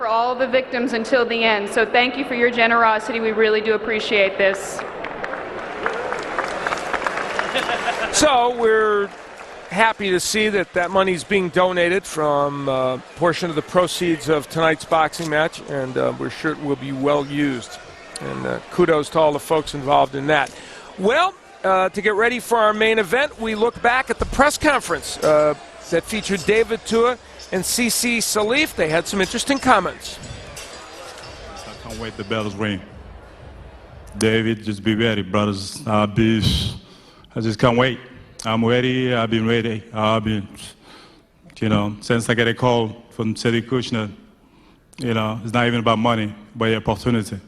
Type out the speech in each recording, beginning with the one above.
For all the victims until the end. So thank you for your generosity. We really do appreciate this. So we're happy to see that money's being donated from a portion of the proceeds of tonight's boxing match, and we're sure it will be well used. And kudos to all the folks involved in that. Well, to get ready for our main event, we look back at the press conference that featured David Tua and Cisse Salif. They had some interesting comments. I can't wait the bells ring. David, just be ready, brothers. I just can't wait. I'm ready. I've been ready. Since I get a call from Teddy Kushner, it's not even about money, but the opportunity.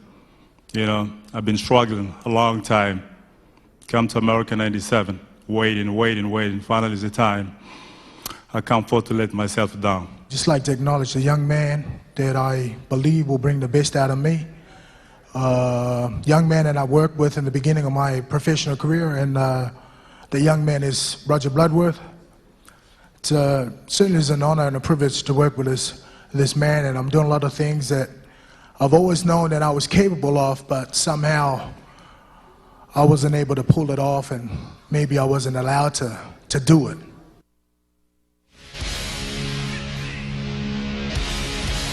I've been struggling a long time. Come to America '97, waiting. Finally, it's the time. I can't afford to let myself down. Just like to acknowledge the young man that I believe will bring the best out of me. Young man that I worked with in the beginning of my professional career, and the young man is Roger Bloodworth. It certainly is an honor and a privilege to work with this man, and I'm doing a lot of things that I've always known that I was capable of, but somehow I wasn't able to pull it off, and maybe I wasn't allowed to do it.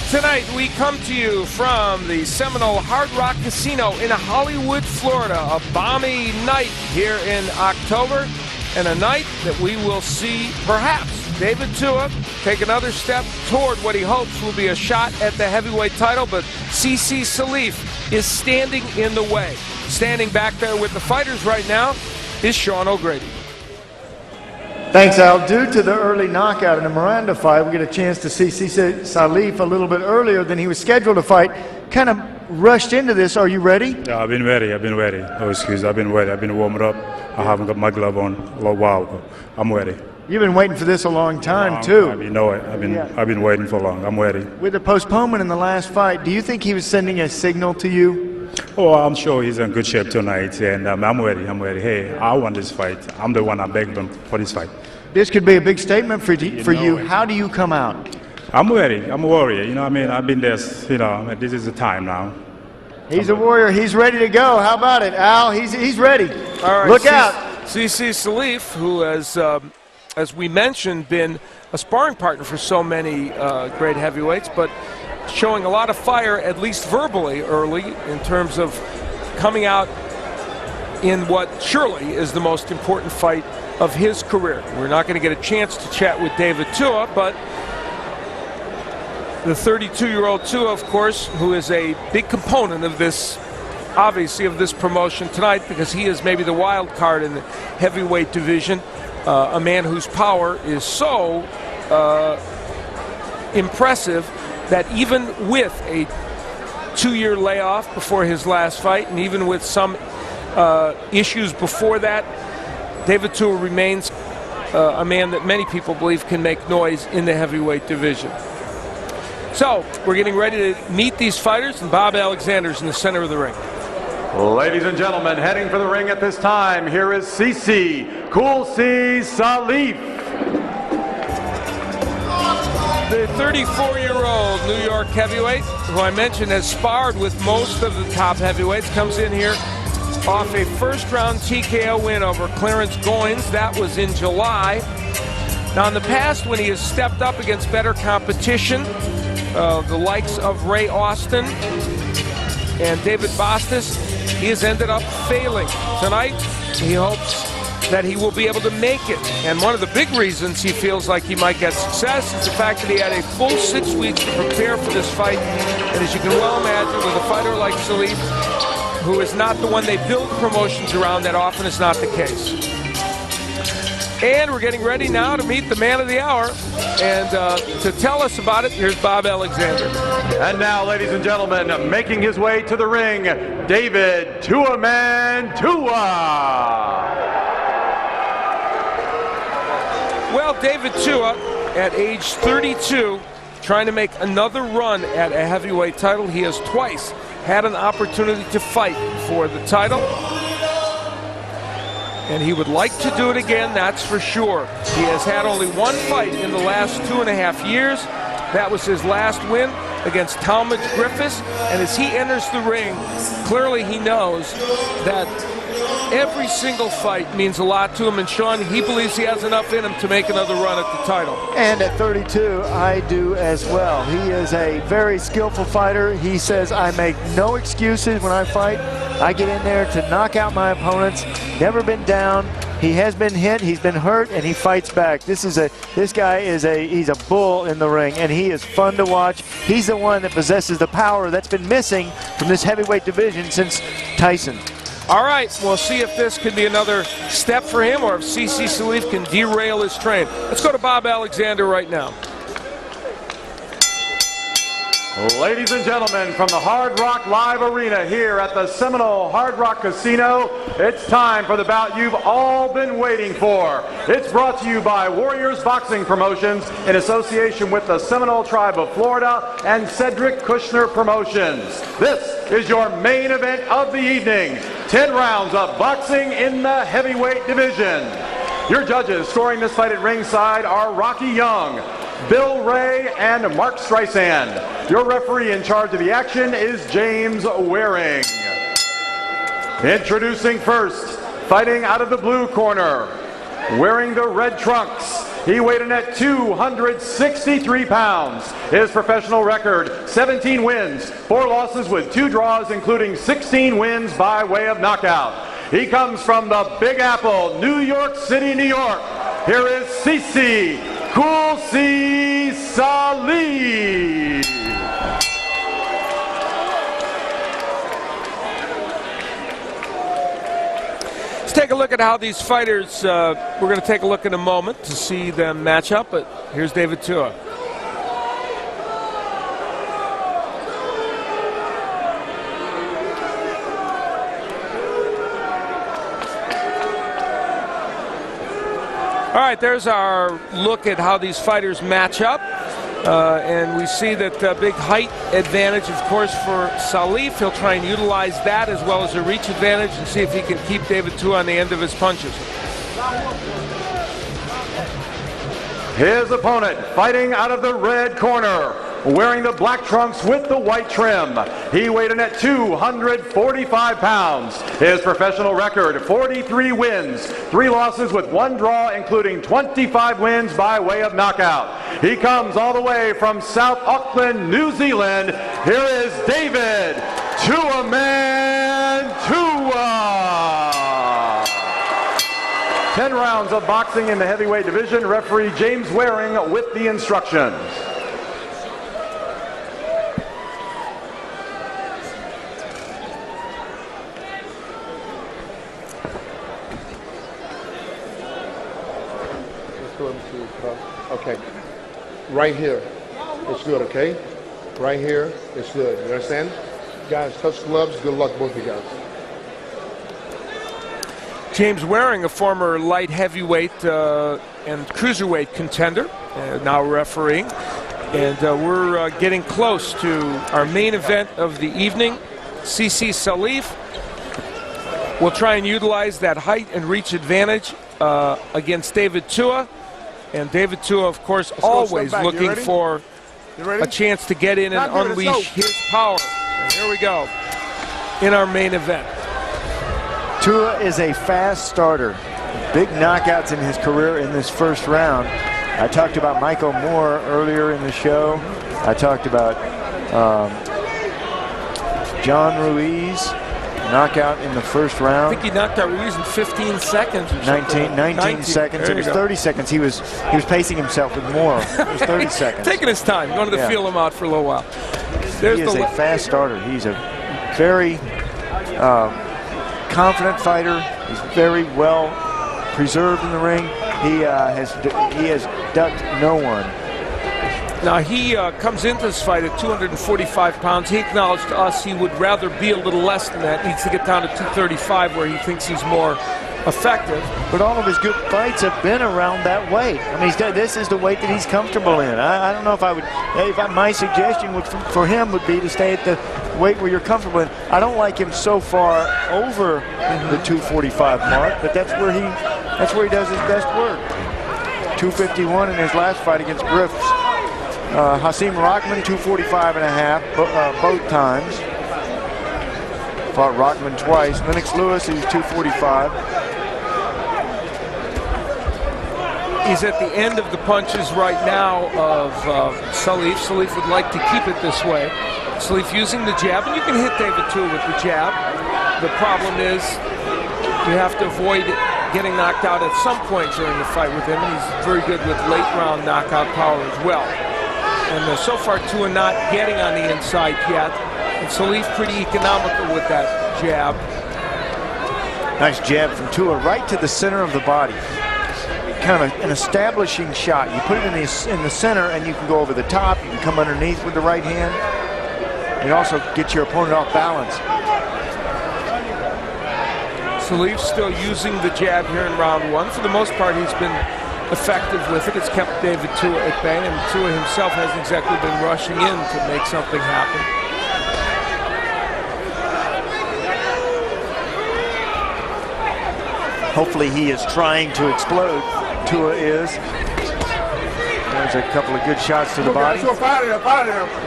Tonight we come to you from the Seminole Hard Rock Casino in Hollywood, Florida. A balmy night here in October, and a night that we will see perhaps David Tua take another step toward what he hopes will be a shot at the heavyweight title, but Cisse Salif is standing in the way. Standing back there with the fighters right now is Sean O'Grady. Thanks, Al. Due to the early knockout in the Miranda fight, we get a chance to see Cisse Salif a little bit earlier than he was scheduled to fight. Kind of rushed into this. Are you ready? Yeah, I've been ready. Oh, excuse, I've been ready. I've been warming up. I haven't got my glove on a little while, but I'm ready. You've been waiting for this a long time, too. I've been waiting for long. I'm ready. With the postponement in the last fight, do you think he was sending a signal to you? Oh, I'm sure he's in good shape tonight, and I'm ready. Hey, I want this fight. I'm the one that begged him for this fight. This could be a big statement for you. How do you come out? I'm ready. I'm a warrior. I've been there. This is the time now. He's a warrior. He's ready to go. How about it, Al? He's ready. All right. Look out. Cisse Salif, who has, as we mentioned, been a sparring partner for so many great heavyweights, but showing a lot of fire, at least verbally, early in terms of coming out in what surely is the most important fight of his career. We're not going to get a chance to chat with David Tua, but the 32-year-old Tua, of course, who is a big component of this, obviously, of this promotion tonight, because he is maybe the wild card in the heavyweight division, a man whose power is so impressive that even with a 2-year layoff before his last fight, and even with some issues before that, David Tua remains a man that many people believe can make noise in the heavyweight division. So we're getting ready to meet these fighters, and Bob Alexander's in the center of the ring. Ladies and gentlemen, heading for the ring at this time, here is Cisse Salif. The 34-year-old New York heavyweight, who I mentioned has sparred with most of the top heavyweights, comes in here off a first-round TKO win over Clarence Goins. That was in July. Now, in the past, when he has stepped up against better competition, the likes of Ray Austin and David Bastos, he has ended up failing. Tonight, he hopes that he will be able to make it. And one of the big reasons he feels like he might get success is the fact that he had a full 6 weeks to prepare for this fight. And as you can well imagine, with a fighter like Salif, who is not the one they build promotions around, that often is not the case. And we're getting ready now to meet the man of the hour. And to tell us about it, here's Bob Alexander. And now, ladies and gentlemen, making his way to the ring, David Tua Tua. Well, David Tua, at age 32, trying to make another run at a heavyweight title. He has twice had an opportunity to fight for the title, and he would like to do it again, that's for sure. He has had only one fight in the last 2.5 years. That was his last win against Talmadge Griffiths, and as he enters the ring, clearly he knows that every single fight means a lot to him, and Sean, he believes he has enough in him to make another run at the title. And at 32, I do as well. He is a very skillful fighter. He says, I make no excuses when I fight. I get in there to knock out my opponents. Never been down. He has been hit, he's been hurt, and he fights back. This guy is he's a bull in the ring, and he is fun to watch. He's the one that possesses the power that's been missing from this heavyweight division since Tyson. All right, we'll see if this could be another step for him or if Cisse Salif can derail his train. Let's go to Bob Alexander right now. Ladies and gentlemen, from the Hard Rock Live Arena here at the Seminole Hard Rock Casino, it's time for the bout you've all been waiting for. It's brought to you by Warriors Boxing Promotions in association with the Seminole Tribe of Florida and Cedric Kushner Promotions. This is your main event of the evening. 10 rounds of boxing in the heavyweight division. Your judges scoring this fight at ringside are Rocky Young, Bill Ray, and Mark Streisand. Your referee in charge of the action is James Waring. Introducing first, fighting out of the blue corner, wearing the red trunks. He weighed in at 263 pounds. His professional record, 17 wins, 4 losses with 2 draws, including 16 wins by way of knockout. He comes from the Big Apple, New York City, New York. Here is Cisse Salif. Let's take a look at how these fighters, we're going to take a look in a moment to see them match up, but here's David Tua. All right, there's our look at how these fighters match up. And we see that big height advantage, of course, for Salif. He'll try and utilize that as well as a reach advantage and see if he can keep David Tua on the end of his punches. His opponent, fighting out of the red corner, wearing the black trunks with the white trim. He weighed in at 245 pounds. His professional record, 43 wins, 3 losses with 1 draw, including 25 wins by way of knockout. He comes all the way from South Auckland, New Zealand. Here is David Tua Man Tua. 10 rounds of boxing in the heavyweight division. Referee James Waring with the instructions. Okay, right here, it's good, okay? Right here, it's good, you understand? Guys, touch gloves, good luck both of you guys. James Waring, a former light heavyweight and cruiserweight contender, now refereeing. And we're getting close to our main event of the evening. Cisse Salif will try and utilize that height and reach advantage against David Tua. And David Tua, of course, always looking for a chance to get in and unleash his power. And here we go in our main event. Tua is a fast starter. Big knockouts in his career in this first round. I talked about Michael Moore earlier in the show. I talked about John Ruiz, knockout in the first round. I think he knocked out Ruiz in 15 seconds or 19 seconds. It was 30 seconds. He was pacing himself with Moore. It was 30 seconds. Taking his time. Wanted to feel him out for a little while. He is a fast starter. He's a very confident fighter. He's very well preserved in the ring. He has ducked no one. Now he comes into this fight at 245 pounds. He acknowledged to us he would rather be a little less than that. Needs to get down to 235 where he thinks he's more effective. But all of his good fights have been around that weight. I mean, this is the weight that he's comfortable in. I don't know if I would. My suggestion for him would be to stay at the weight where you're comfortable in. I don't like him so far over the 245 mark, but that's where he does his best work. 251 in his last fight against Griffiths. Hasim Rockman, 245 and a half, both times. Fought Rockman twice. Lennox Lewis, who's 245. He's at the end of the punches right now of Salif. Salif would like to keep it this way. Salif using the jab, and you can hit David too with the jab. The problem is you have to avoid getting knocked out at some point during the fight with him, and he's very good with late round knockout power as well. And so far, Tua not getting on the inside yet. And Salif pretty economical with that jab. Nice jab from Tua right to the center of the body. Kind of an establishing shot. You put it in the center, and you can go over the top. You can come underneath with the right hand. You also get your opponent off balance. Salif still using the jab here in round one. For the most part, he's been effective with it. It's kept David Tua at bay, and Tua himself hasn't exactly been rushing in to make something happen. Hopefully he is trying to explode. Tua is. There's a couple of good shots to the body.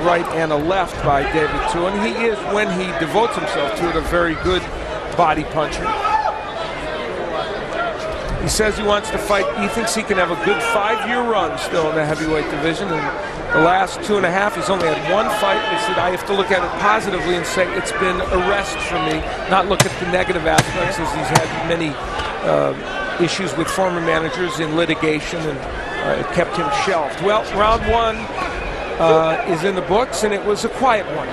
Right and a left by David Tua, and he is, when he devotes himself to it, a very good body puncher. He says he wants to fight. He thinks he can have a good 5-year run still in the heavyweight division. And the last 2.5, he's only had one fight. He said, I have to look at it positively and say it's been a rest for me, not look at the negative aspects, as he's had many issues with former managers in litigation, and it kept him shelved. Well, round one is in the books, and it was a quiet one.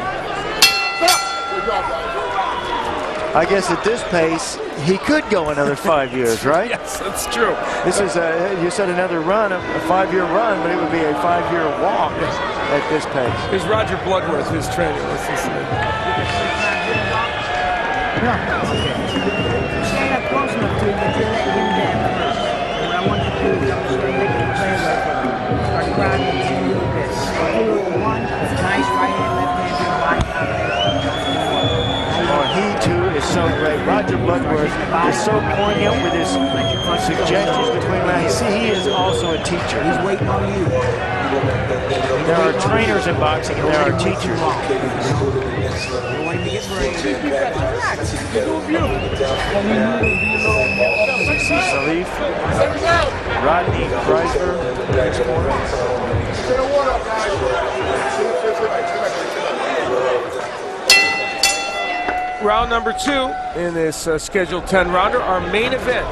I guess at this pace, he could go another 5 years, right? Yes, that's true. This is, you said another run, a 5-year run, but it would be a 5-year walk at this pace. Here's Roger Bloodworth, his trainer. What's his name? Stand up close enough to him, but you're letting him down first. And what I want you to do is I'm just going to let you play right there. Start grinding a little bit. 2-1, nice right hand, left hand to the body. Oh, he too is so great. Roger Bloodworth is so poignant with his suggestions between rounds. See, he is also a teacher. He's waiting on you. There are trainers in boxing, and there are teachers. Cisse Salif, Rodney Kreisler. Round number 2 in this scheduled 10-rounder, our main event.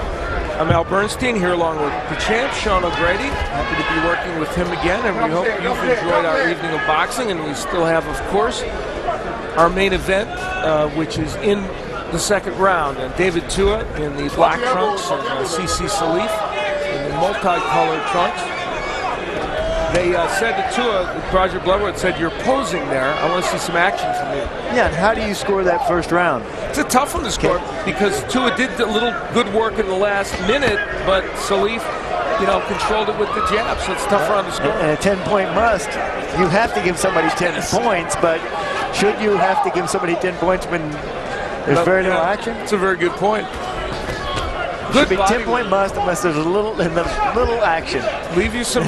I'm Al Bernstein here along with the champ, Sean O'Grady. Happy to be working with him again, and we hope you've enjoyed our evening of boxing. And we still have, of course, our main event, which is in the second round. And David Tua in the black trunks, and Cisse Salif in the multicolored trunks. They said to Tua, Roger Bloodworth said, you're posing there. I want to see some action from you. Yeah, and how do you score that first round? It's a tough one to score because Tua did a little good work in the last minute, but Salif, controlled it with the jab, so it's a tough round to score. And a 10-point must. You have to give somebody 10 points, but should you have to give somebody 10 points when there's very little action? It's a very good point. Should be 10-point must unless there's a little action. Leave you some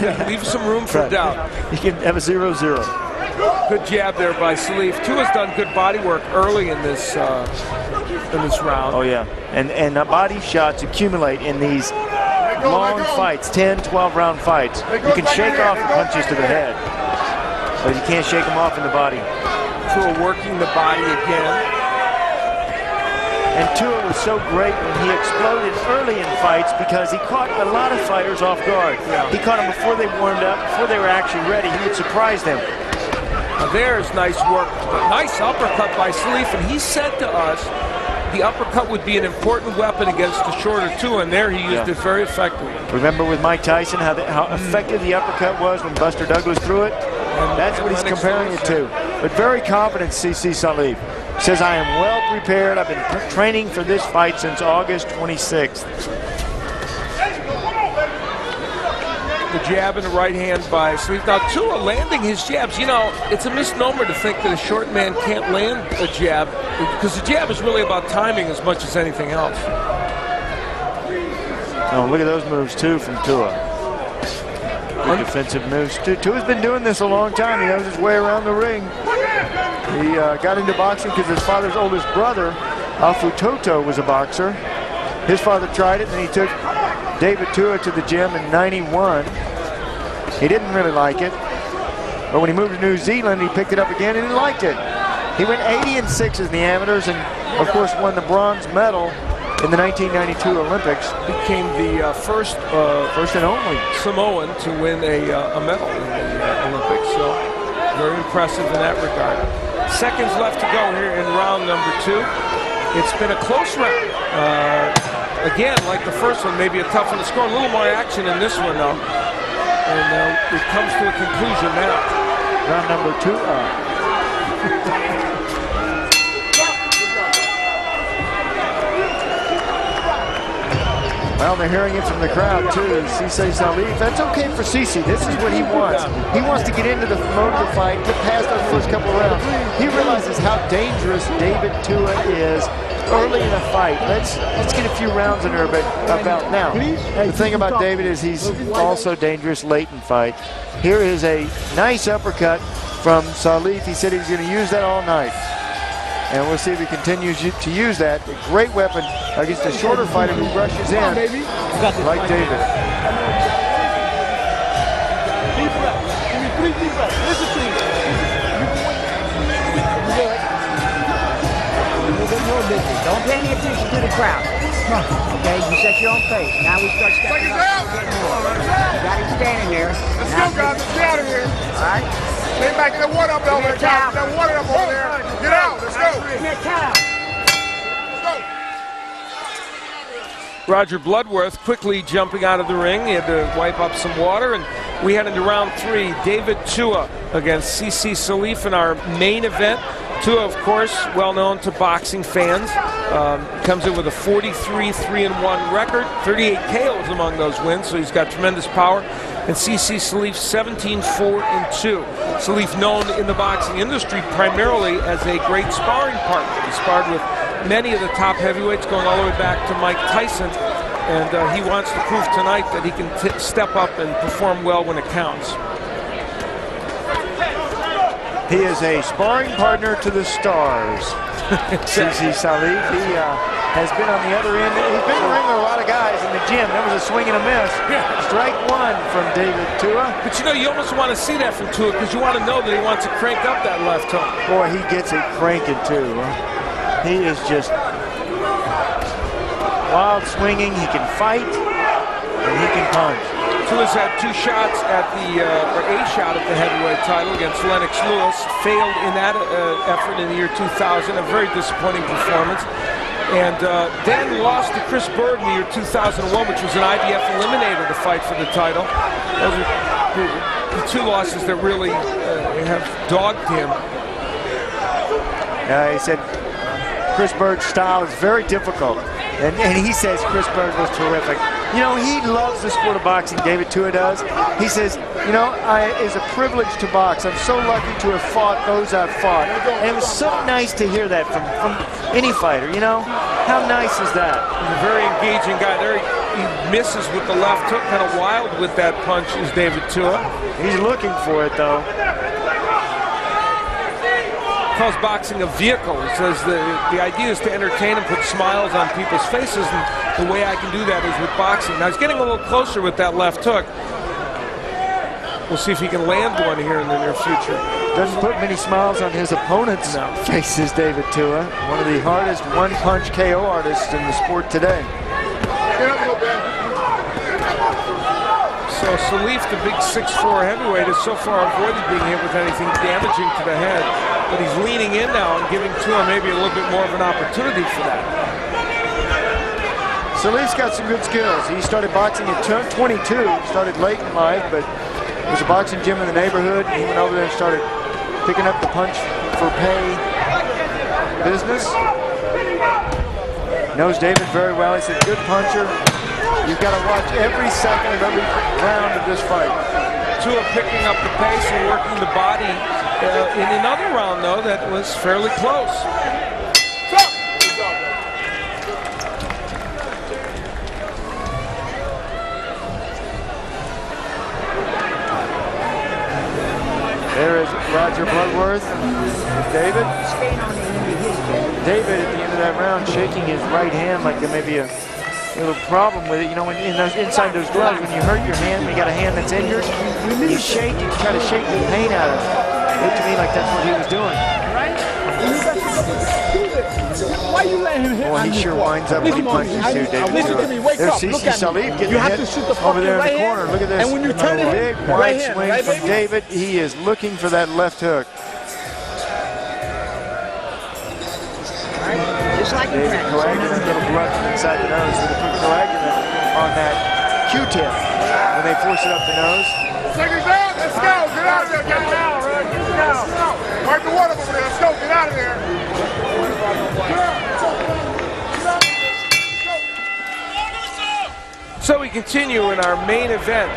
room for doubt. You can have a 0-0. Good jab there by Salif. Tua's done good body work early in this round. Oh yeah, and body shots accumulate in these long fights, 10, 12-round fights. You can shake off the punches to the head, but you can't shake them off in the body. Tua working the body again. And Tua was so great when he exploded early in fights because he caught a lot of fighters off guard. Yeah. He caught them before they warmed up, before they were actually ready. He would surprise them. Now there's nice work. Nice uppercut by Salif, and he said to us the uppercut would be an important weapon against the shorter Tua, and there he used it very effectively. Remember with Mike Tyson how effective the uppercut was when Buster Douglas threw it? And that's what he's comparing it to. But very confident, Cisse Salif. Says, I am well prepared. I've been training for this fight since August 26th. The jab in the right hand by Salif. Now, Tua landing his jabs. It's a misnomer to think that a short man can't land a jab, because the jab is really about timing as much as anything else. Oh, look at those moves, too, from Tua. Good defensive moves. Tua's been doing this a long time. He knows his way around the ring. He got into boxing because his father's oldest brother, Afu Toto, was a boxer. His father tried it, and he took David Tua to the gym in '91. He didn't really like it, but when he moved to New Zealand, he picked it up again, and he liked it. He went 80-6 in the amateurs, and of course won the bronze medal in the 1992 Olympics. Became the first and only Samoan to win a medal in the Olympics. So very impressive in that regard. Seconds left to go here in round number 2. It's been a close round. Again, like the first one, maybe a tough one to score. A little more action in this one, though. And it comes to a conclusion now. Round number 2 Well, they're hearing it from the crowd, too. Cisse Salif. That's okay for Cisse. This is what he wants. He wants to get into the mode of the fight, get past those first couple of rounds. He realizes how dangerous David Tua is early in a fight. Let's get a few rounds in there about now. The thing about David is he's also dangerous late in fight. Here is a nice uppercut from Salif. He said he's going to use that all night. And we'll see if he continues to use that. A great weapon against a shorter fighter who rushes in, like David. Don't pay any attention to the crowd. Okay, you set your own pace. Now we start stepping up. You got him standing here. Let's go, guys. Let's get out of here. All right. Stay back. Get that water up over there, guys. Get that water up over there. Get out. Let's go. Roger Bloodworth quickly jumping out of the ring. He had to wipe up some water, and we head into round 3. David Tua against Cisse Salif in our main event. Tua, of course, well known to boxing fans. Comes in with a 43-3-1 record, 38 KOs among those wins, so he's got tremendous power. And Cisse Salif 17-4-2. Salif known in the boxing industry primarily as a great sparring partner. He sparred with many of the top heavyweights, going all the way back to Mike Tyson. And he wants to prove tonight that he can step up and perform well when it counts. He is a sparring partner to the stars. Cisse Salif, he has been on the other end. He's been in the ring with a lot of guys in the gym. That was a swing and a miss. Strike 1 from David Tua. But you know, you almost want to see that from Tua because you want to know that he wants to crank up that left hook. Boy, he gets it cranking too. He is just wild swinging. He can fight and he can punch. Tua's had 2 shots at or a shot at the heavyweight title against Lennox Lewis. Failed in that effort in the year 2000, a very disappointing performance. And then lost to Chris Bird in the year 2001, which was an IBF eliminator to fight for the title. Those are the 2 losses that really have dogged him. He said Chris Bird's style is very difficult. And he says Chris Bird was terrific. You know, he loves the sport of boxing, David Tua does. He says, you know, it's a privilege to box. I'm so lucky to have fought those I've fought. And it was so nice to hear that from any fighter, you know? How nice is that? He's a very engaging guy there. He misses with the left hook, kind of wild with that punch is David Tua. He's looking for it, though. Calls boxing a vehicle. He says the idea is to entertain and put smiles on people's faces, and the way I can do that is with boxing. Now he's getting a little closer with that left hook. We'll see if he can land one here in the near future. Doesn't put many smiles on his opponent's faces, David Tua. One of the hardest one-punch KO artists in the sport today. So Salif, the big 6'4" heavyweight, has so far avoided being hit with anything damaging to the head. But he's leaning in now and giving Tua maybe a little bit more of an opportunity for that. Salif's got some good skills. He started boxing at 22. He started late in life, but there's a boxing gym in the neighborhood. He went over there and started picking up the punch for pay business. Knows David very well. He's a good puncher. You've got to watch every second of every round of this fight. Tua picking up the pace and working the body in another round, though, that was fairly close. Roger Bloodworth, David. David at the end of that round shaking his right hand like there may be a little problem with it. You know, when inside those gloves, when you hurt your hand, when you got a hand that's injured, you shake, you try to shake the pain out of it. It looked to me like that's what he was doing. Why you letting him hit? Boy, he sure winds up when he punches too, David. Listen to me, wake There's up, look Cisse at me. Salif getting You have hit to shoot the over there in fucking the right corner. hand. Look at this. And when you turn it, big right wide hand, swing right, from baby? David. He is looking for that left hook. Just like in David practice. coagulant, a little blood from inside the nose with a quick coagulant on that Q-tip when they force it up the nose. Take it down. Let's go. Get out of there. Get out, right? Get out. Wipe the water over there. Let's go. Get out of there. So we continue in our main event.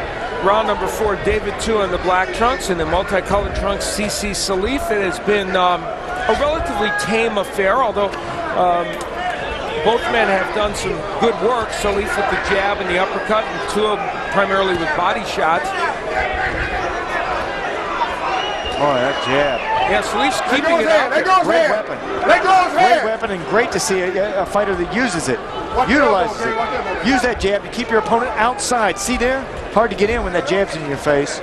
Round number 4, David Tua in the black trunks, and the multicolored trunks, Cisse Salif. It has been a relatively tame affair, although both men have done some good work. Salif with the jab and the uppercut, and Tua primarily with body shots. Oh, that jab. Yeah, Salif's keeping it out there. Great weapon. Great weapon, and great to see a fighter that uses it, utilizes it. Use that jab to keep your opponent outside. See there? Hard to get in when that jab's in your face.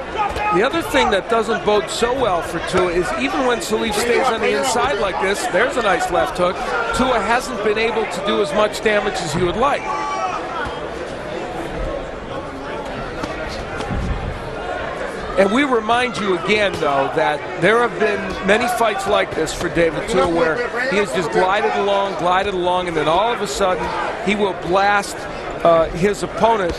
The other thing that doesn't bode so well for Tua is even when Salif stays on the inside like this, there's a nice left hook, Tua hasn't been able to do as much damage as he would like. And we remind you again, though, that there have been many fights like this for David Tua where he has just glided along, and then all of a sudden he will blast his opponent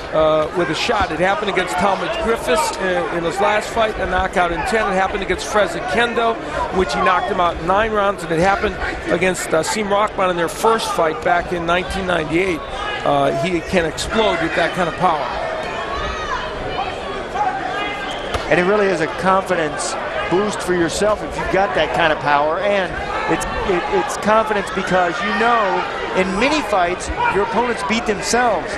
with a shot. It happened against Talmadge Griffiths in his last fight, a knockout in 10. It happened against Freza Kendo, which he knocked him out in 9 rounds, and it happened against Seem Rockman in their first fight back in 1998. He can explode with that kind of power. And it really is a confidence boost for yourself if you've got that kind of power. And it's confidence because you know in many fights your opponents beat themselves.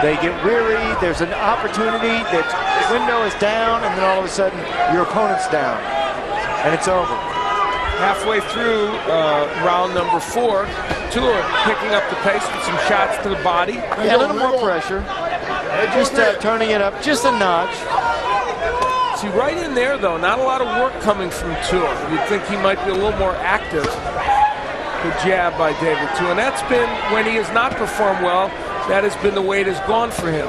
They get weary, there's an opportunity, that the window is down, and then all of a sudden your opponent's down. And it's over. Halfway through round number 4, Tua picking up the pace with some shots to the body. Yeah, a little more pressure. Just turning it up just a notch. See, right in there, though, not a lot of work coming from Tua. You'd think he might be a little more active. The jab by David Tua. And that's been, when he has not performed well, that has been the way it has gone for him.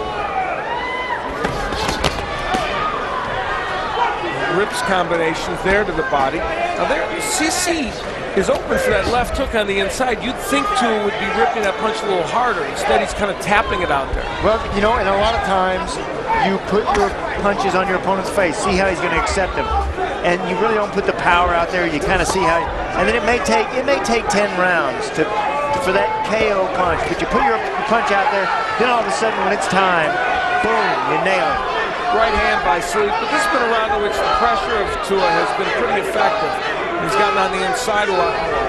Rips combinations there to the body. Now there, Cisse is open for that left hook on the inside. You'd think Tua would be ripping that punch a little harder. Instead, he's kind of tapping it out there. Well, you know, and a lot of times you put your punches on your opponent's face, see how he's going to accept them. And you really don't put the power out there. You kind of see how, and then it may take 10 rounds for that KO punch. But you put your punch out there, then all of a sudden when it's time, boom, you nail it. Right hand by Salif, but this has been a round in which the pressure of Tua has been pretty effective. He's gotten on the inside a lot more.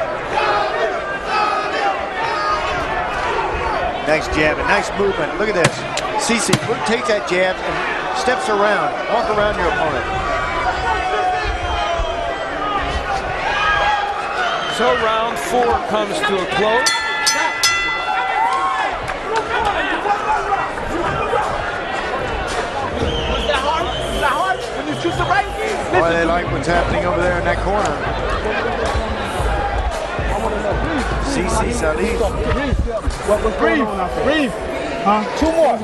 Nice jab and nice movement. Look at this. Cisse takes that jab and steps around, walk around your opponent. So round 4 comes to a close. Boy, they like what's happening over there in that corner. Cisse Salif. Breathe. Huh? 2 more.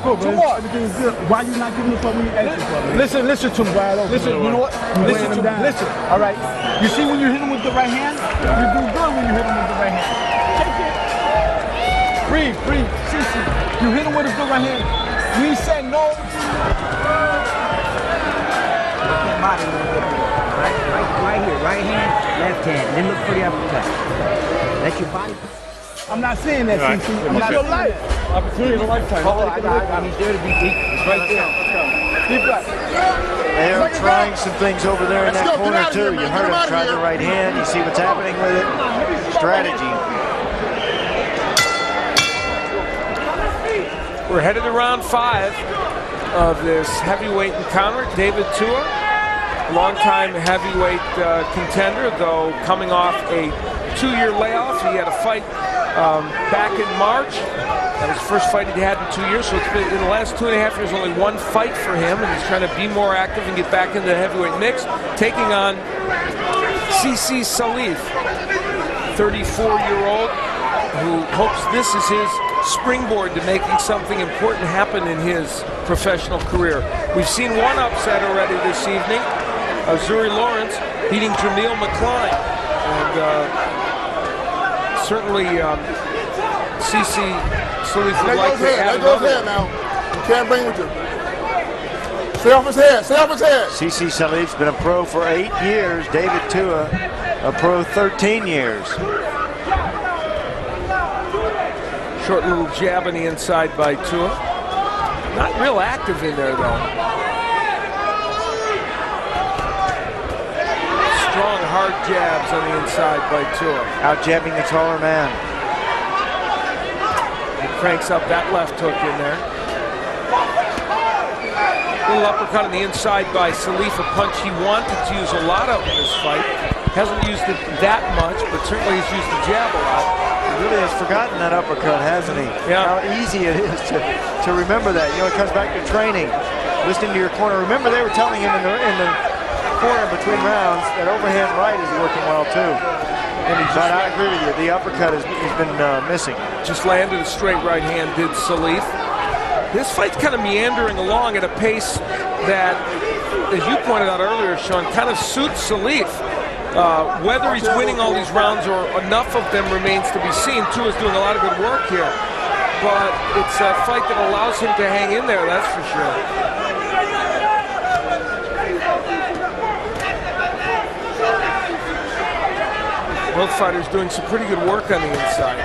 Everything's good. Why you not giving me what we asked for, man? Listen to me. Listen, you know what? Listen to me. Listen. All right. You see when you hit him with the right hand? You do good when you hit him with the right hand. Take it. Breathe. Cisse, you hit him with a good right hand. We said no. Right here, right hand, left hand. Then look for the uppercut. That's your body. I'm not saying that, Cisse. I'm not your life. Opportunity of a lifetime. He's there to be beat. It's right there. They're trying some things over there in that corner too. You heard him try the right hand. You see what's happening with it. Strategy. We're headed to round 5 of this heavyweight encounter. David Tua longtime heavyweight contender, though coming off a 2-year layoff. He had a fight back in March. That was the first fight he'd had in 2 years, so it's been, in the last 2.5 years, only one fight for him, and he's trying to be more active and get back into the heavyweight mix, taking on Cisse Salif, 34-year-old, who hopes this is his springboard to making something important happen in his professional career. We've seen one upset already this evening. Zuri Lawrence beating Jameel McCline. And certainly Cisse Salif would like to add another. Head now. You can't bring with you. Stay off his head. Stay off his head. Cisse Salif's been a pro for 8 years. David Tua, a pro 13 years. Short little jab on the inside by Tua. Not real active in there, though. Strong, hard jabs on the inside by Tua. Out jabbing the taller man. He cranks up that left hook in there. Little uppercut on the inside by Salif, a punch he wanted to use a lot of in this fight. Hasn't used it that much, but certainly he's used the jab a lot. He really has forgotten that uppercut, hasn't he? Yeah. How easy it is to remember that. You know, it comes back to training, listening to your corner. Remember, they were telling him in the corner between rounds that overhand right is working well too. But I agree with you. The uppercut has been missing. Just landed a straight right hand, did Salif. This fight's kind of meandering along at a pace that, as you pointed out earlier, Sean, kind of suits Salif. Whether he's winning all these rounds or enough of them remains to be seen. Tua's doing a lot of good work here. But it's a fight that allows him to hang in there, that's for sure. Both fighters doing some pretty good work on the inside.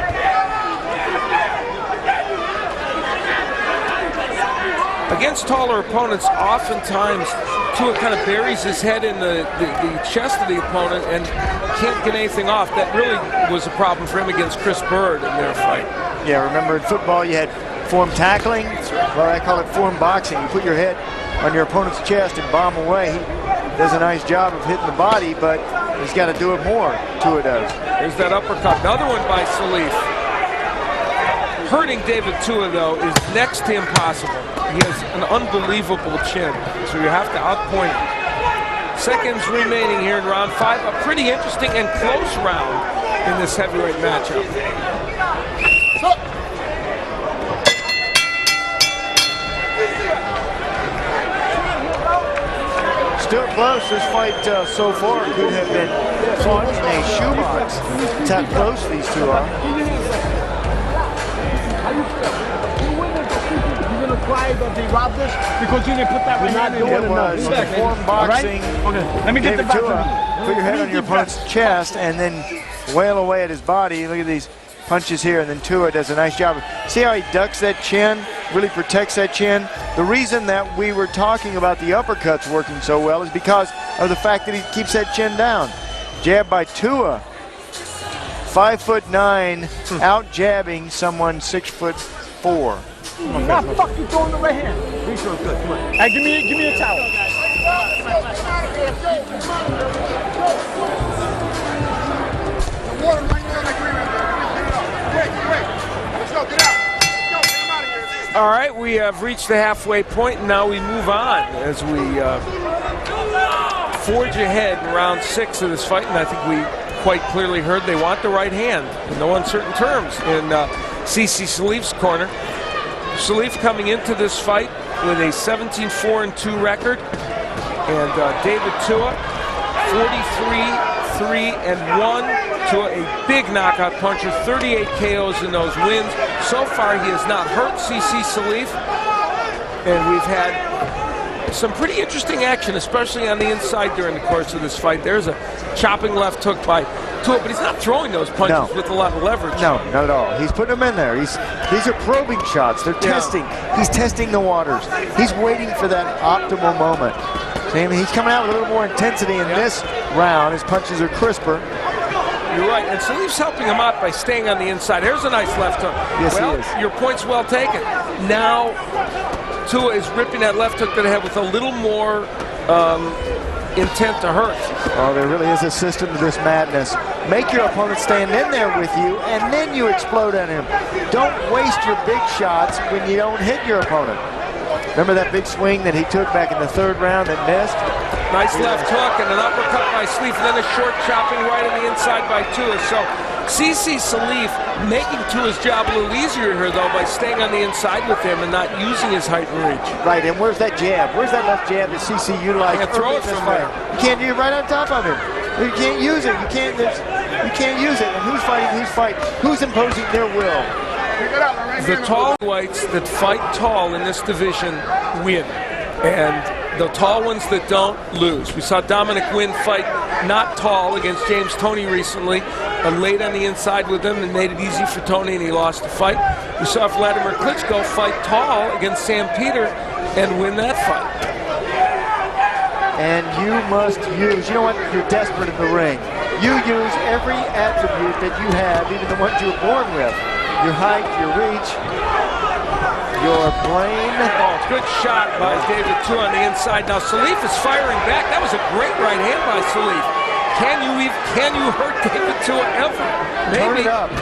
Against taller opponents, oftentimes Tua kind of buries his head in the chest of the opponent and can't get anything off. That really was a problem for him against Chris Bird in their fight. Yeah, remember in football you had form tackling? Well, I call it form boxing. You put your head on your opponent's chest and bomb away. He does a nice job of hitting the body, but he's got to do it more. Tua does. There's that uppercut. Another one by Salif. Hurting David Tua, though, is next to impossible. He has an unbelievable chin, so you have to outpoint him. Seconds remaining here in round 5. A pretty interesting and close round in this heavyweight matchup. Still close. This fight so far could have been fought in a shoebox. That's how close these two are. That they robbed us because you didn't put that right hand in. It was form boxing. Okay, let me get the David back. Tua, put your head on your opponent's chest and then wail away at his body. Look at these punches here, and then Tua does a nice job. See how he ducks that chin, really protects that chin? The reason that we were talking about the uppercuts working so well is because of the fact that he keeps that chin down. Jab by Tua. 5'9", out jabbing someone 6'4". Nah, fuck you throwing the right hand. Be sure it's good. Come on. Hey, give me a towel. All right, we have reached the halfway point, and now we move on as we forge ahead in round 6 of this fight. And I think we quite clearly heard they want the right hand in no uncertain terms in Cisse Salif's corner. Salif coming into this fight with a 17-4-2 record, and David Tua 43-3-1. Tua, a big knockout puncher, 38 KOs in those wins. So far, he has not hurt Cisse Salif, and we've had some pretty interesting action, especially on the inside during the course of this fight. There's a chopping left hook by Tua, but he's not throwing those punches with a lot of leverage. No, not at all. He's putting them in there. These are probing shots. They're testing. He's testing the waters. He's waiting for that optimal moment. See, I mean, he's coming out with a little more intensity in this round. His punches are crisper. You're right, and Salif's helping him out by staying on the inside. There's a nice left hook. Yes, well, he is. Your point's well taken. Now, Tua is ripping that left hook to the head with a little more intent to hurt. Oh, there really is a system to this madness. Make your opponent stand in there with you, and then you explode on him. Don't waste your big shots when you don't hit your opponent. Remember that big swing that he took back in the 3rd round that missed? Nice left hook and an uppercut by Salif, and then a short chopping right on the inside by Tua. So Cisse Salif making Tua's job a little easier here, though, by staying on the inside with him and not using his height and reach. Right, and where's that jab? Where's that left jab that Cisse utilized? Can't throw it from there. You can't do it right on top of him. You can't use it. You can't use it. And who's fighting? Who's fighting? Who's imposing their will? The tall whites that fight tall in this division win, and the tall ones that don't lose. We saw Dominic Wynn fight not tall against James Toney recently, laid on the inside with him and made it easy for Toney, and he lost the fight. We saw Vladimir Klitschko fight tall against Sam Peter and win that fight. And you must use, you know what, you're desperate in the ring. You use every attribute that you have, even the ones you were born with. Your height, your reach, your brain. Oh, good shot by David Tua on the inside. Now Salif is firing back. That was a great right hand by Salif. Can you hurt David Tua ever? Turn Maybe. it up.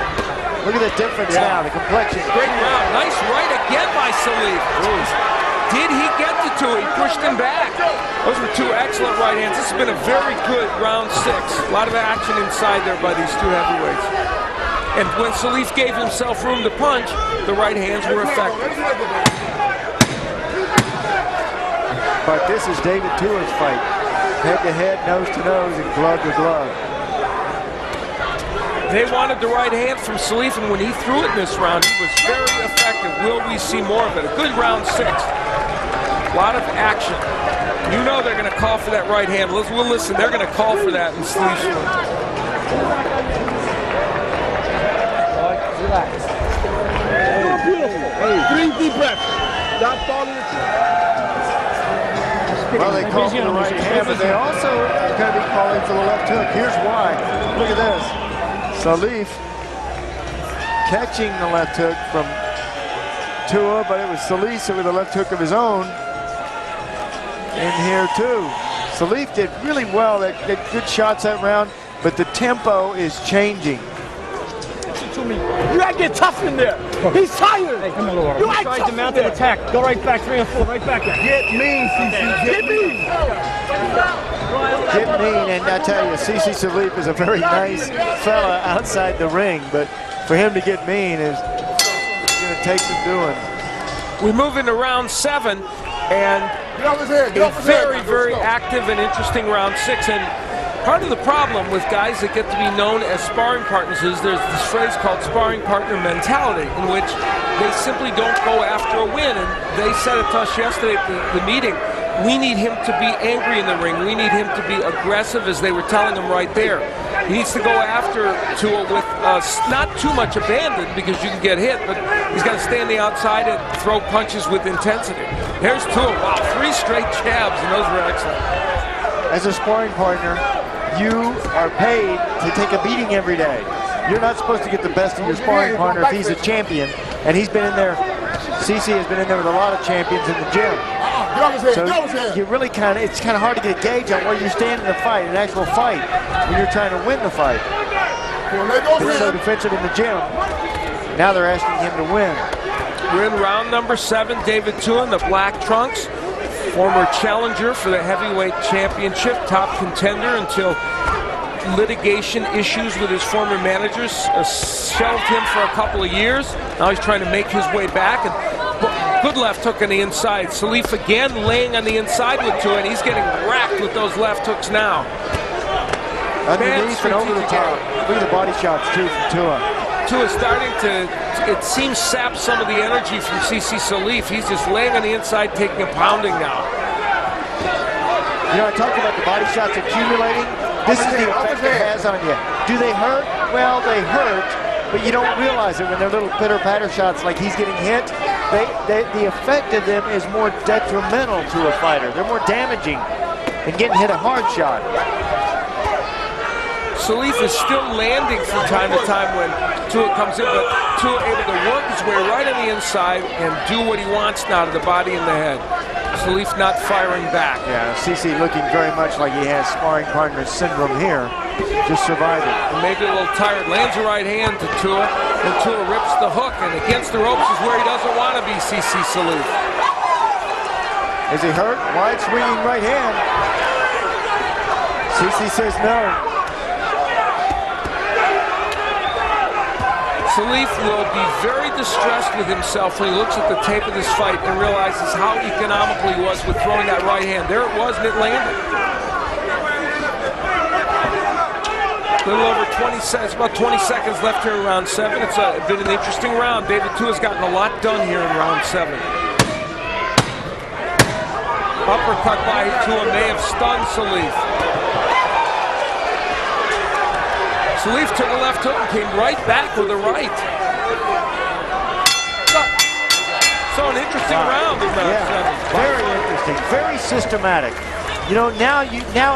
Look at the difference now, the complexion. Great round. Nice right again by Salif. Did he get to Tua? He pushed him back. Those were 2 excellent right hands. This has been a very good round 6. A lot of action inside there by these 2 heavyweights. And when Salif gave himself room to punch, the right hands were effective. But this is David Tua's fight. Head to head, nose to nose, and glove to glove. They wanted the right hand from Salif, and when he threw it in this round, he was very effective. Will we see more of it? A good round 6. A lot of action. You know they're going to call for that right hand. We'll listen. They're going to call for that in Salif's round. Relax. Beautiful. Hey. 3 deep breaths. Stop falling. Well, they call for the right hand, but they also are going to be calling for the left hook. Here's why. Look at this. Salif catching the left hook from Tua, but it was Salif with a left hook of his own in here too. Salif did really well. They good shots that round, but the tempo is changing. To me. You gotta get tough in there. He's tired. Hey, come on, Laura. You tried to mount an attack. Go right back, 3 and 4, right back there. Get mean, Cisse. Get mean. Get mean, and I tell you, Cisse Salif is a very nice fella outside the ring, but for him to get mean is going to take some doing. We move into round 7, and a very, very active and interesting round 6. And part of the problem with guys that get to be known as sparring partners is there's this phrase called sparring partner mentality, in which they simply don't go after a win. And they said it to us yesterday at the meeting. We need him to be angry in the ring. We need him to be aggressive, as they were telling him right there. He needs to go after Tua with not too much abandon, because you can get hit, but he's got to stay on the outside and throw punches with intensity. Here's Tua. Wow, 3 straight jabs, and those were excellent. As a sparring partner, you are paid to take a beating every day. You're not supposed to get the best of your sparring partner if he's a champion, and he's been in there. Cisse has been in there with a lot of champions in the gym. So you really it's kind of hard to get a gauge on where you stand in the fight, an actual fight, when you're trying to win the fight. They're so defensive in the gym. Now they're asking him to win. We're in round number 7. David Tua in the black trunks, former challenger for the heavyweight championship, top contender until litigation issues with his former managers shelved him for a couple of years. Now he's trying to make his way back, and good left hook on the inside. Salif again laying on the inside with Tua, and he's getting racked with those left hooks now. Underneath and over the top. Look at the body shots too from Tua. Tua's starting to, it seems, sap some of the energy from Cisse Salif. He's just laying on the inside, taking a pounding now. You know, I talked about the body shots accumulating. This is the effect it has on you. Do they hurt? Well, they hurt, but you don't realize it when they're little pitter-patter shots like he's getting hit. The effect of them is more detrimental to a fighter. They're more damaging than getting hit a hard shot. Salif is still landing from time to time when Tua comes in, but Tua able to work his way right on the inside and do what he wants now to the body and the head. Salif not firing back. Yeah, Cisse looking very much like he has sparring partner syndrome here. Just surviving. And maybe a little tired. Lands a right hand to Tua, and Tua rips the hook, and against the ropes is where he doesn't want to be, Cisse Salif. Is he hurt? Wide swinging right hand. Cisse says no. Salif will be very distressed with himself when he looks at the tape of this fight and realizes how economical he was with throwing that right hand. There it was, and it landed. A little over 20 seconds, about 20 seconds left here in round 7. It's been an interesting round. David Tua's gotten a lot done here in round 7. Uppercut by Tua may have stunned Salif. Salif took a left hook and came right back with a right. So an interesting round in round 7. Very interesting, very systematic. You know, now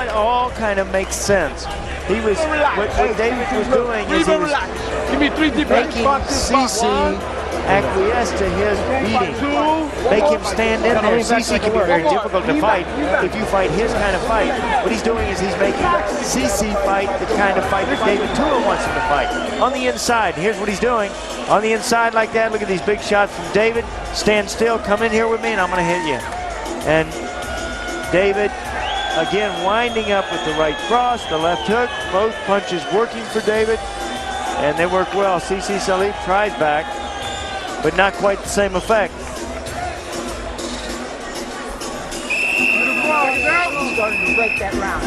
it all kind of makes sense. He was, what David was doing is he was making Cisse acquiesce to his beating. Make him stand in there. Cisse can be very difficult to fight if you fight his kind of fight. What he's doing is he's making Cisse fight the kind of fight that David Tua wants him to fight. On the inside, here's what he's doing. On the inside like that, look at these big shots from David. Stand still, come in here with me, and I'm going to hit you. And David, again, winding up with the right cross, the left hook, both punches working for David, and they work well. Cisse Salif tries back, but not quite the same effect. He's starting to break that round.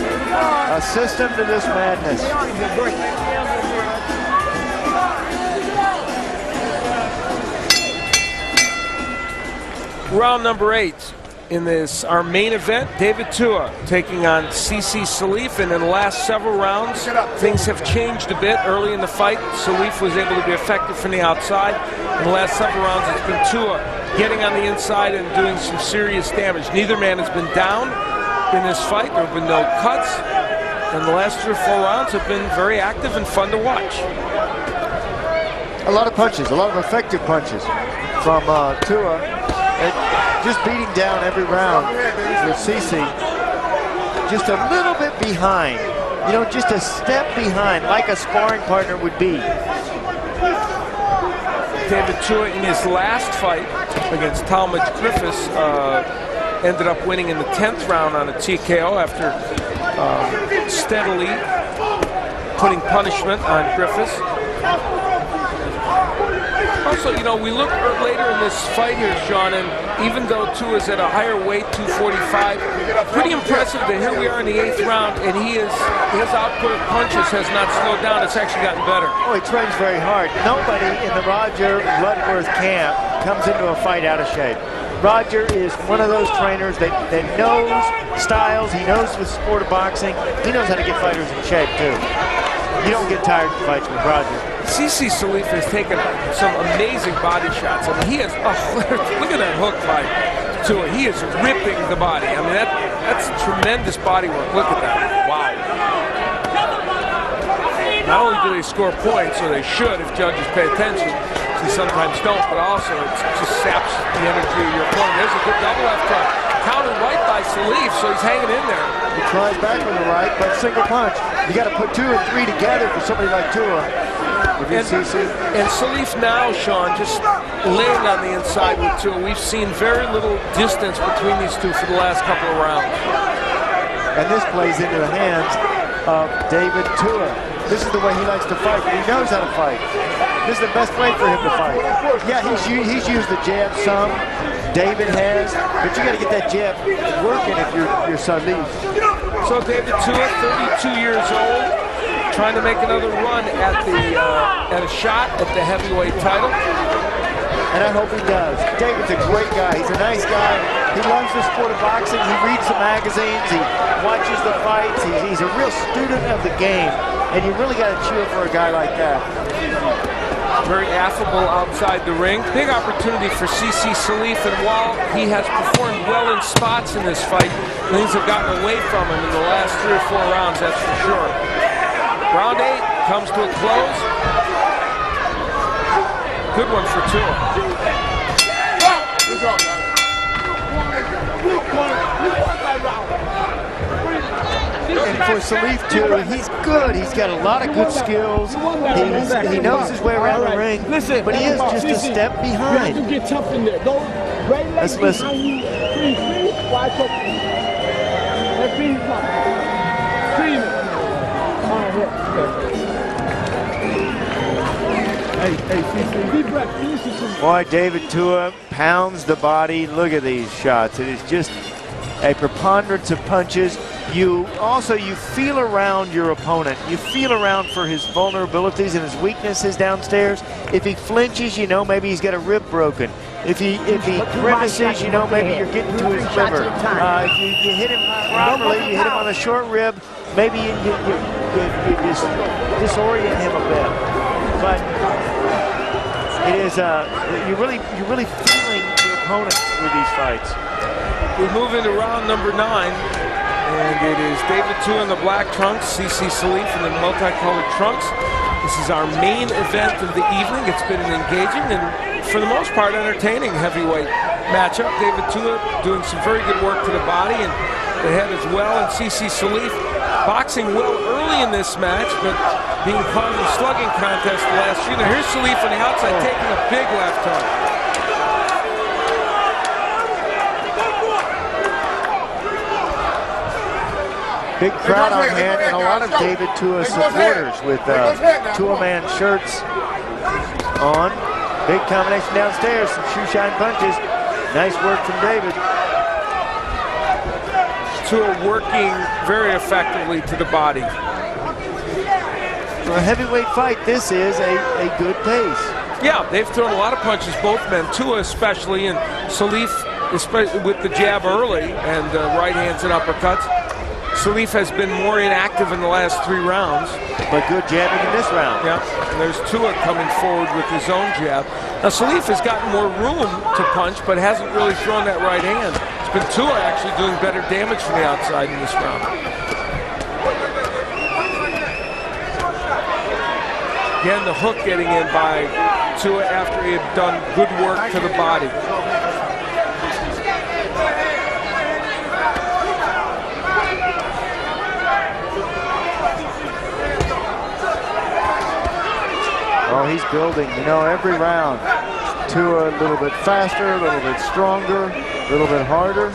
A system to this madness. Round number 8. In this, our main event, David Tua taking on Cisse Salif, and in the last several rounds, things have changed a bit. Early in the fight, Salif was able to be effective from the outside. In the last several rounds, it's been Tua getting on the inside and doing some serious damage. Neither man has been down in this fight. There have been no cuts, and the last 3 or 4 rounds have been very active and fun to watch. A lot of punches, a lot of effective punches from Tua. Just beating down every round with Cisse, just a little bit behind, you know, just a step behind, like a sparring partner would be. David Tua in his last fight against Talmadge Griffiths ended up winning in the 10th round on a TKO after steadily putting punishment on Griffiths. Also, you know, we look later in this fight here, Sean, and even though Tua is at a higher weight, 245, pretty impressive that here we are in the 8th round, and his output of punches has not slowed down. It's actually gotten better. Oh, he trains very hard. Nobody in the Roger Bloodworth camp comes into a fight out of shape. Roger is one of those trainers that knows styles. He knows the sport of boxing. He knows how to get fighters in shape, too. You don't get tired of fights with Roger. Cisse Salif has taken some amazing body shots. I mean, he is, look at that hook by Tua. He is ripping the body. I mean, that's tremendous body work. Look at that. Wow. Not only do they score points, or they should if judges pay attention, they sometimes don't, but also it just saps the energy of your opponent. There's a good double left hook. Counted right by Salif, so he's hanging in there. He tries back with the right, but single punch. You got to put 2 and 3 together for somebody like Tua. And Salif now, Sean, just laying on the inside with Tua. We've seen very little distance between these two for the last couple of rounds. And this plays into the hands of David Tua. This is the way he likes to fight. He knows how to fight. This is the best way for him to fight. Yeah, he's used the jab some. David has, but you got to get that jab working if you're Salif. So David Tua, 32 years old, trying to make another run at a shot at the heavyweight title. And I hope he does. David's a great guy. He's a nice guy. He loves the sport of boxing. He reads the magazines. He watches the fights. He's a real student of the game. And you really got to cheer for a guy like that. Very affable outside the ring. Big opportunity for Cisse Salif, and while he has performed well in spots in this fight, things have gotten away from him in the last 3 or 4 rounds, that's for sure. Round 8 comes to a close. Good one for Tua. exciting for Salif too. He's good. He's got a lot of good skills. He knows his way around the ring, but he is just a step behind. You have to get tough in there. Don't Let's listen. Please, watch up. Let's be clean it. All right, hey, Cisse, deep breath. Finish it. Boy, David Tua pounds the body. Look at these shots. It is just a preponderance of punches. You feel around your opponent. You feel around for his vulnerabilities and his weaknesses downstairs. If he flinches, you know maybe he's got a rib broken. If he grimaces, you know maybe you're getting to his liver. If you hit him properly, you hit him on a short rib, maybe you just disorient him a bit. But it is you're really feeling your opponent through these fights. We move into round number 9, and it is David Tua in the black trunks, Cisse Salif in the multicolored trunks. This is our main event of the evening. It's been an engaging and, for the most part, entertaining heavyweight matchup. David Tua doing some very good work to the body and the head as well, and Cisse Salif boxing well early in this match, but being part of the slugging contest last year. Now here's Salif on the outside taking a big left hook. Big crowd on hand, and a lot of David Tua supporters with Tua-man shirts on. Big combination downstairs, some shoe shine punches. Nice work from David. Tua working very effectively to the body. For a heavyweight fight, this is a good pace. Yeah, they've thrown a lot of punches, both men, Tua especially, and Salif especially with the jab early and right hands and uppercuts. Salif has been more inactive in the last 3 rounds. But good jabbing in this round. Yeah, and there's Tua coming forward with his own jab. Now Salif has gotten more room to punch, but hasn't really thrown that right hand. It's been Tua actually doing better damage from the outside in this round. Again, the hook getting in by Tua after he had done good work to the body. Oh, he's building, you know, every round. Tua a little bit faster, a little bit stronger, a little bit harder.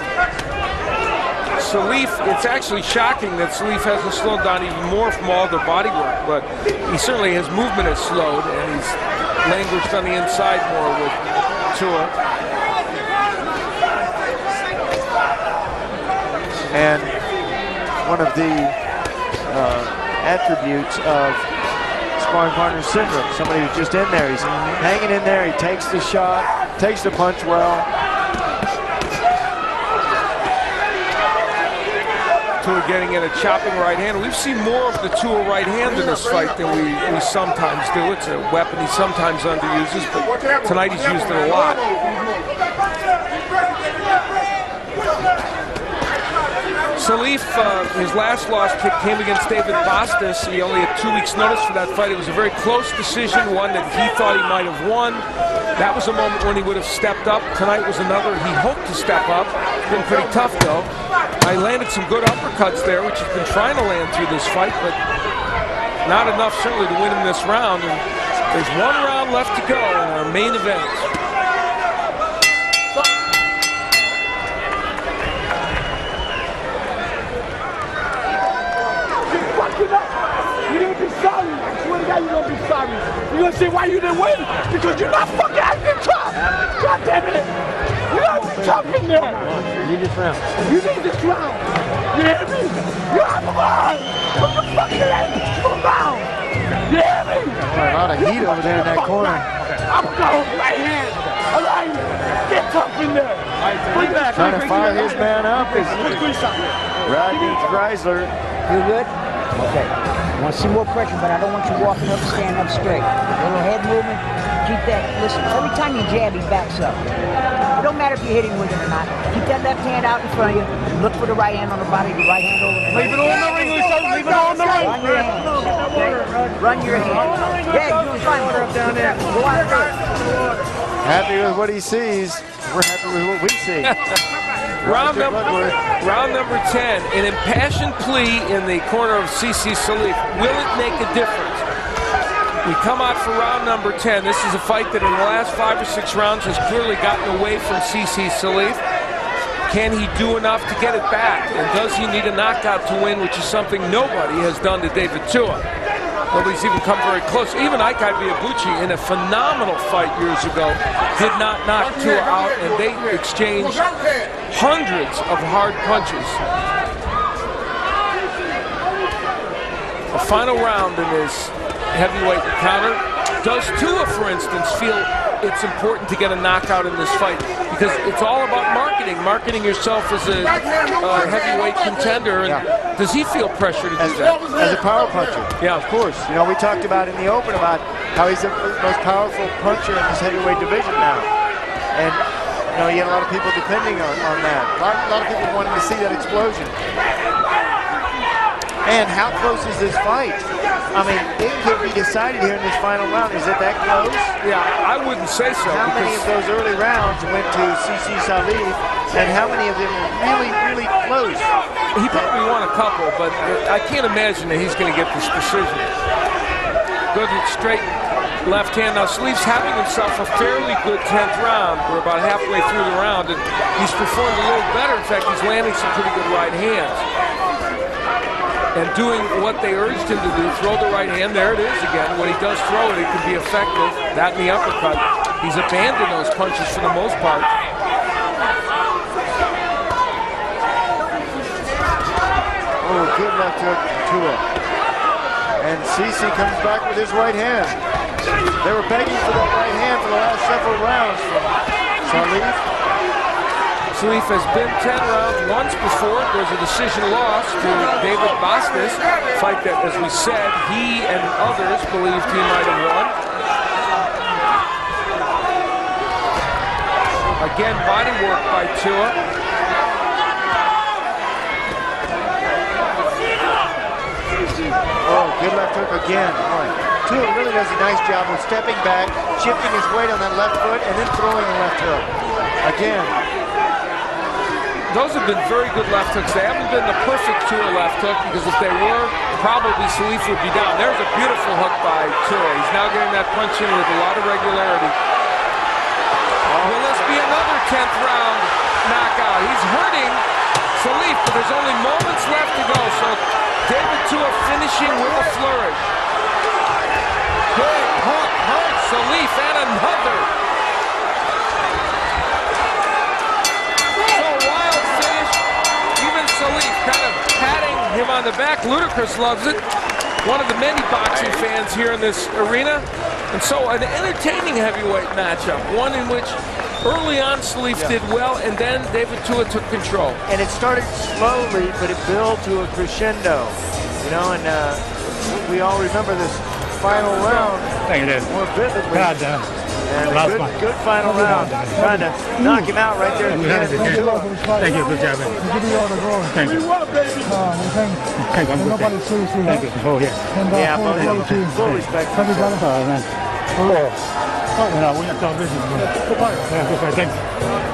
Salif, it's actually shocking that Salif hasn't slowed down even more from all the body work, but he certainly, his movement has slowed, and he's languished on the inside more with Tua. And one of the attributes of sparring partner syndrome, somebody who's just in there, he's hanging in there, he takes the shot, takes the punch well. Tua getting in a chopping right hand. We've seen more of the Tua right hand in this fight than we sometimes do. It's a weapon he sometimes underuses, but tonight he's used it a lot. Salif, his last loss came against David Bastos. He only had 2 weeks' notice for that fight. It was a very close decision, one that he thought he might have won. That was a moment when he would have stepped up. Tonight was another. He hoped to step up. It's been pretty tough, though. I landed some good uppercuts there, which he's been trying to land through this fight, but not enough, certainly, to win him this round. And there's 1 round left to go in our main event. You didn't be sorry. I swear to God, you don't be sorry. You gonna say why you didn't win? Because you're not fucking acting tough. God damn it. You're not tough in there. You need this round. You need this round. You hear me? You're out of line. Put your fucking hands down. You hear me? A lot of heat over there in that corner. I'm going right hand. All right. Get tough in there. Trying to fire his man up is Rodney Chrysler. You good? Okay. I want to see more pressure, but I don't want you walking up and standing up straight. A little head movement. Keep that. Listen, every time you jab, he backs up. It don't matter if you're hitting with it or not. Keep that left hand out in front of you. Look for the right hand on the body, the right hand over the head. Leave it on the ring, leave it on the ring. Run your hand. Okay? Run your hand. Yeah, you're doing fine. Put up down there. Go out there. Happy with what he sees. We're happy with what we see. Round number 10, an impassioned plea in the corner of Cisse Salif. Will it make a difference? We come out for round number 10. This is a fight that in the last 5 or 6 rounds has clearly gotten away from Cisse Salif. Can he do enough to get it back? And does he need a knockout to win, which is something nobody has done to David Tua? Nobody's even come very close. Even Aikai Biabuchi, in a phenomenal fight years ago, did not knock Tua out, and they exchanged hundreds of hard punches. A final round in this heavyweight encounter. Does Tua, for instance, feel it's important to get a knockout in this fight? Because it's all about marketing yourself as a heavyweight contender. And does he feel pressure to do that? As a power puncher. Yeah, of course. You know, we talked about in the open about how he's the most powerful puncher in this heavyweight division now. And, you know, you had a lot of people depending on that. A lot of people wanting to see that explosion. And how close is this fight? I mean, it could be decided here in this final round. Is it that close? Yeah, I wouldn't say so. How many of those early rounds went to Cisse Salif, and how many of them are really close? He probably won a couple, but I can't imagine that he's going to get this decision. Good straight left hand. Now, Salif's having himself a fairly good 10th round. We're about halfway through the round, and he's performed a little better. In fact, he's landing some pretty good right hands. And doing what they urged him to do, throw the right hand. There it is again. When he does throw it, it can be effective. That and the uppercut. He's abandoned those punches for the most part. Oh, good left hook to Tua. And Cisse comes back with his right hand. They were begging for that right hand for the last several rounds from Salif. Salif has been 10 rounds once before. There's a decision loss to David Bastis. Fight that, as we said, he and others believed he might have won. Again, body work by Tua. Oh, good left hook again. Tua really does a nice job of stepping back, shifting his weight on that left foot, and then throwing a left hook. Again. Those have been very good left hooks. They haven't been the perfect Tua left hook, because if they were, probably Salif would be down. There's a beautiful hook by Tua. He's now getting that punch in with a lot of regularity. Will this be another 10th round knockout? He's hurting Salif, but there's only moments left to go. So David Tua finishing with a flourish. Big hook hurts Salif, and another. Salif kind of patting him on the back. Ludacris loves it. One of the many boxing fans here in this arena. And so an entertaining heavyweight matchup. One in which early on Salif did well, and then David Tua took control. And it started slowly, but it built to a crescendo. You know, and we all remember this final round more vividly. God damn. And good final round. Trying to knock him out right there at the end. Thank you. Good job, man. Thank you. Thank you. Nobody seriously. Thank you. Oh, yeah. Yeah, full respect. Man. Oh, you know, we're not television. Thank you.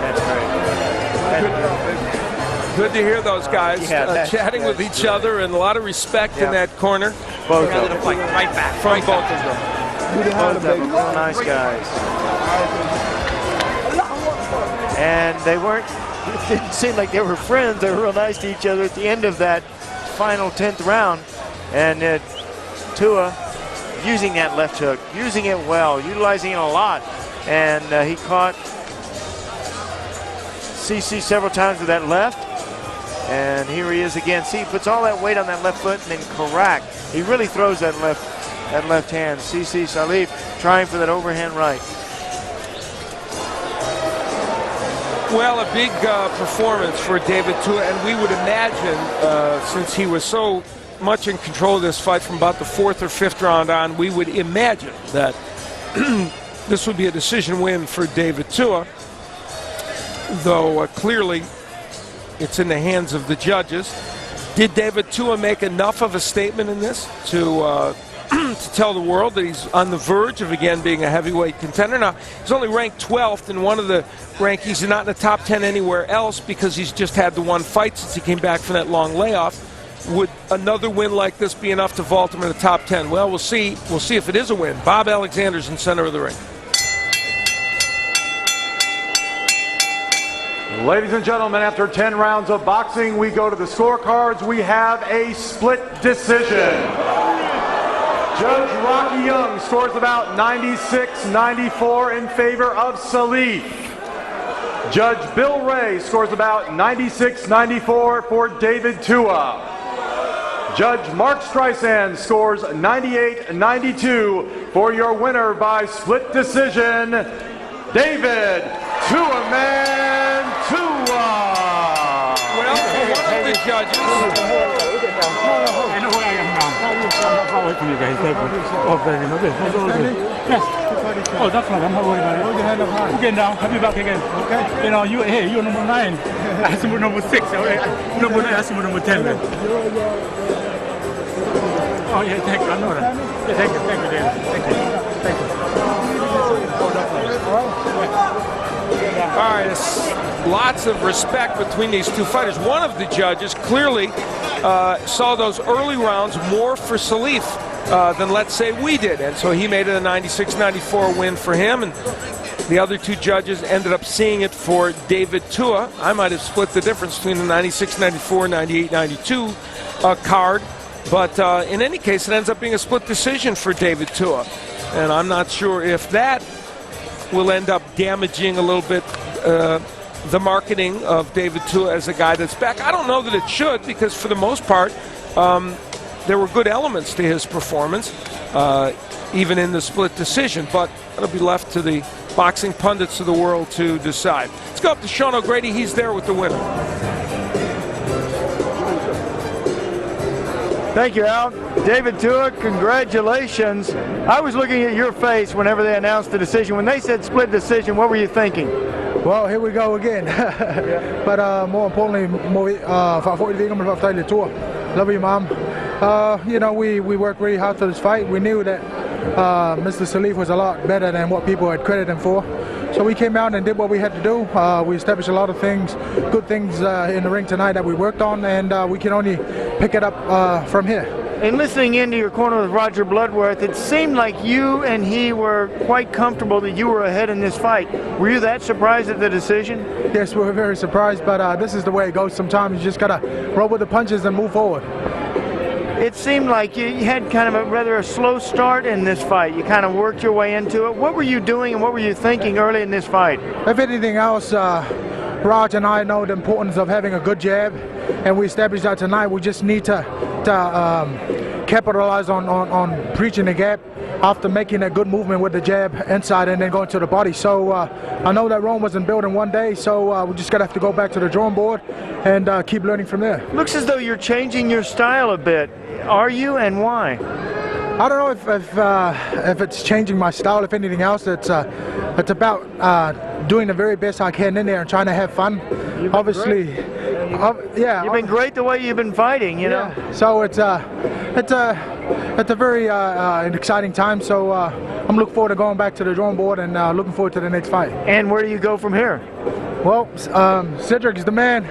That's great. Good to hear those guys chatting with each other, and a lot of respect in that corner. Both of them. Fight right back. From both of them. Both of them. Real nice guys. And they weren't, it didn't seem like they were friends. They were real nice to each other at the end of that final 10th round. And Tua using that left hook, using it well, utilizing it a lot. And he caught Cisse several times with that left. And here he is again. See, he puts all that weight on that left foot and then correct. He really throws that left hand. Cisse Salif trying for that overhand right. Well, a big performance for David Tua, and we would imagine, since he was so much in control of this fight from about the 4th or 5th round on, we would imagine that this would be a decision win for David Tua, though clearly it's in the hands of the judges. Did David Tua make enough of a statement in this to to tell the world that he's on the verge of again being a heavyweight contender. Now, he's only ranked 12th in one of the rankings and not in the top 10 anywhere else because he's just had the one fight since he came back from that long layoff. Would another win like this be enough to vault him in the top 10? Well, we'll see. We'll see if it is a win. Bob Alexander's in center of the ring. Ladies and gentlemen, after 10 rounds of boxing, we go to the scorecards. We have a split decision. Judge Rocky Young scores about 96-94 in favor of Salif. Judge Bill Ray scores about 96-94 for David Tua. Judge Mark Streisand scores 98-92 for your winner by split decision, David Tua Man Tua. Well, one of the judges. Oh, that's fine. I'm not worried about it. We're getting down. I'll be back again. Okay. You know, you're number 9. That's number 6. Number 9, that's number 10. Man. Oh, yeah, thank you. I know that. Yeah, thank you, David. Thank you. All right, lots of respect between these two fighters. One of the judges clearly saw those early rounds more for Salif than, let's say, we did. And so he made it a 96-94 win for him. And the other two judges ended up seeing it for David Tua. I might have split the difference between the 96-94, 98-92 card. But in any case, it ends up being a split decision for David Tua. And I'm not sure if that will end up damaging a little bit the marketing of David Tua as a guy that's back. I don't know that it should, because for the most part, there were good elements to his performance, even in the split decision. But it'll be left to the boxing pundits of the world to decide. Let's go up to Sean O'Grady. He's there with the winner. Thank you, Al. David Tua, congratulations. I was looking at your face whenever they announced the decision. When they said split decision, what were you thinking? Well, here we go again. But more importantly, love you, Mom. You know, we worked really hard for this fight. We knew that Mr. Salif was a lot better than what people had credited him for. So we came out and did what we had to do. We established a lot of things, good things in the ring tonight that we worked on, and we can only pick it up from here. And listening into your corner with Roger Bloodworth, it seemed like you and he were quite comfortable that you were ahead in this fight. Were you that surprised at the decision? Yes, we were very surprised, but this is the way it goes sometimes. You just got to roll with the punches and move forward. It seemed like you had kind of a slow start in this fight. You kind of worked your way into it. What were you doing and what were you thinking early in this fight? If anything else, Raj and I know the importance of having a good jab, and we established that tonight. We just need to capitalize on breaching the gap after making a good movement with the jab inside and then going to the body. So I know that Rome wasn't built in one day, so we just got to have to go back to the drawing board and keep learning from there. Looks as though you're changing your style a bit. Are you, and why? I don't know if it's changing my style. If anything else, it's about doing the very best I can in there and trying to have fun. Obviously, yeah. You've been great the way you've been fighting, you know. So it's a very an exciting time. So I'm looking forward to going back to the drawing board and looking forward to the next fight. And where do you go from here? Well, Cedric is the man.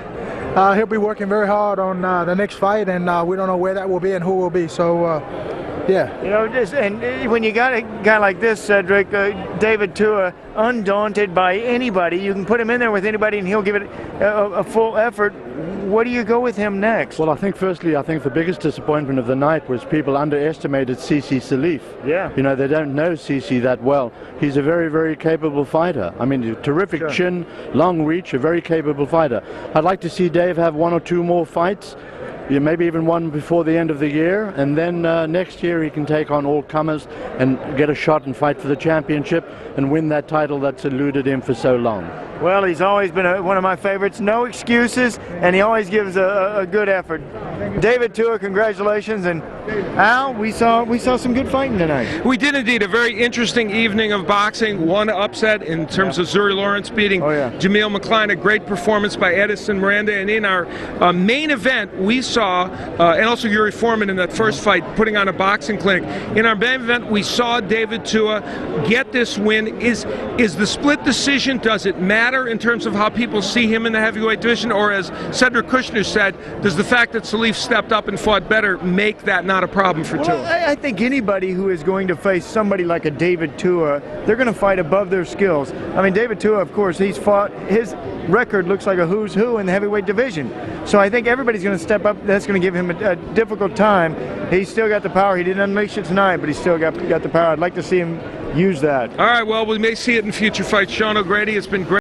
He'll be working very hard on the next fight, and we don't know where that will be and who will be. So. Yeah. You know, and when you got a guy like this, Cedric, David Tua, undaunted by anybody, you can put him in there with anybody and he'll give it a full effort. What do you go with him next? Well, I think the biggest disappointment of the night was people underestimated Cisse Salif. Yeah. You know, they don't know Cisse that well. He's a very, very capable fighter. I mean, a terrific chin, long reach, a very capable fighter. I'd like to see Dave have 1 or 2 more fights. Yeah, maybe even one before the end of the year, and then next year he can take on all comers and get a shot and fight for the championship and win that title that's eluded him for so long. Well, he's always been one of my favorites. No excuses, and he always gives a good effort. David Tua, congratulations, and Al, we saw some good fighting tonight. We did indeed. A very interesting evening of boxing. One upset in terms of Zuri Lawrence beating Jameel McCline. A great performance by Edison Miranda. And in our main event, we saw, and also Yuri Foreman in that first fight, putting on a boxing clinic. In our main event, we saw David Tua get this win. Is the split decision, does it matter in terms of how people see him in the heavyweight division? Or as Cedric Kushner said, does the fact that Salif stepped up and fought better make that not a problem for Tua? Well, I think anybody who is going to face somebody like a David Tua, they're going to fight above their skills. I mean, David Tua, of course, he's fought, his record looks like a who's who in the heavyweight division. So I think everybody's going to step up. That's going to give him a difficult time. He's still got the power. He didn't unleash it tonight, but he's still got the power. I'd like to see him use that. All right, well, we may see it in future fights. Sean O'Grady, it's been great.